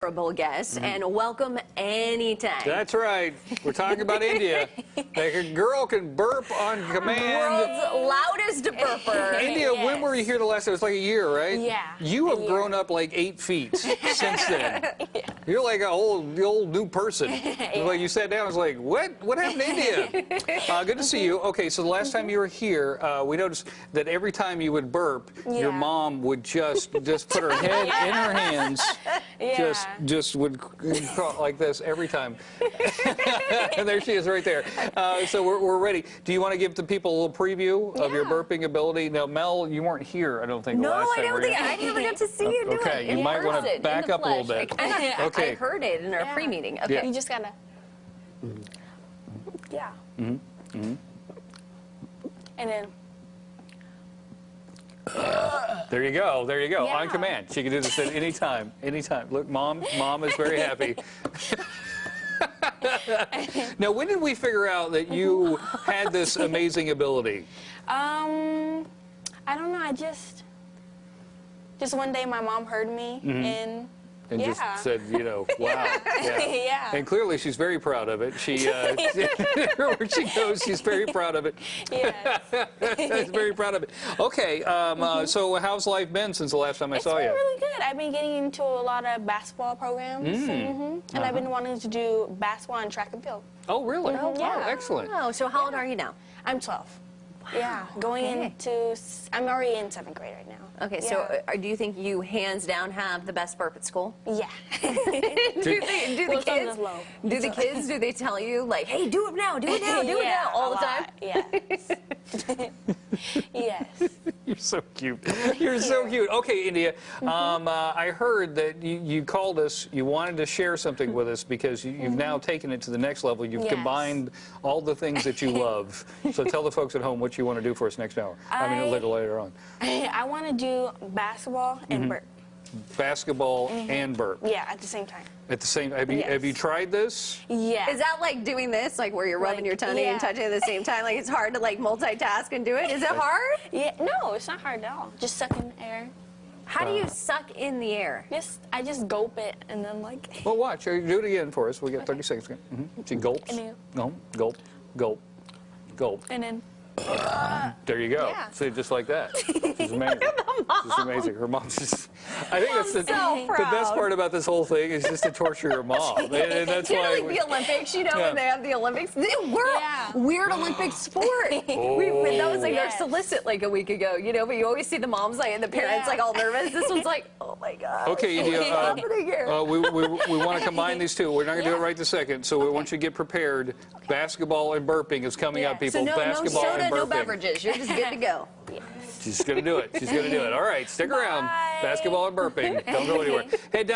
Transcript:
Guest and welcome anytime. That's right. We're talking about India. Like a girl can burp on command. World's loudest burper. India, Yes. when were you here the last time? It was like a year, right? Yeah. You have grown up like 8 feet since then. Yeah. You're like the old new person. Yeah. Like you sat down, I was like, what? What happened to India? Good to see you. Okay, so the last time you were here, we noticed that every time you would burp, your mom would just put her head in her hands, just would like this every time. And there she is right there. So we're ready. Do you want to give the people a little preview of your burping ability? Now, Mel, you weren't here, I don't think, the last time. No, I don't think. I never got to see you do it. Okay, you might want to back up a little bit. I heard it in our pre-meeting. Okay. Yeah. You just gotta. Yeah. And then. There you go. There you go. Yeah. On command. She can do this at any time. Anytime. Look, mom is very happy. Now, when did we figure out that you had this amazing ability? I don't know. I just one day my mom heard me and just said, you know, wow. Yeah. And clearly she's very proud of it. She, where she goes, she's very proud of it. Yes. She's very proud of it. Okay, so how's life been since the last time I saw you? It's been really good. I've been getting into a lot of basketball programs. And I've been wanting to do basketball and track and field. Oh, really? Yeah. Oh, excellent. Oh, so how old are you now? I'm 12. Yeah, going into, I'm already in 7th grade right now. Okay, so do you think you hands down have the best burp at school? Yeah. do the kids, do they tell you, like, hey, do it now, do it now, do it now, all the time? Yeah. Yes. You're so cute. You're so cute. Okay, India, I heard that you called us, you wanted to share something with us because you've now taken it to the next level. You've combined all the things that you love. So tell the folks at home what you want to do for us next hour. I mean, a little later on. I want to do basketball and burp. Basketball and burp. Yeah, at the same time. At the same time. Have you tried this? Yeah. Is that like doing this, like where you're rubbing your tummy and touching at the same time? Like it's hard to like multitask and do it? Is it hard? Yeah. No, it's not hard at all. Just suck in air. How do you suck in the air? I just gulp it and then like. Well, watch. Do it again for us. We got 30 seconds. She gulps. No, gulp, gulp, gulp. And then. There you go. Yeah. See, just like that. She's amazing. She's amazing. Her mom's just. I think that's the best part about this whole thing is just to torture your mom. And that's why. Like the Olympics, you know, when they have the Olympics. We're weird Olympic sport. That was like our solicit like a week ago, you know, but you always see the moms like and the parents like all nervous. This one's like, oh my God. Okay, India, we want to combine these two. We're not going to do it right this second, so we want you to get prepared. Basketball and burping is coming up, people. So no Basketball soda, and burping. no beverages. You're just good to go. She's going to do it. She's going to do it. All right, stick around. Basketball and burping. Don't go anywhere. Head down.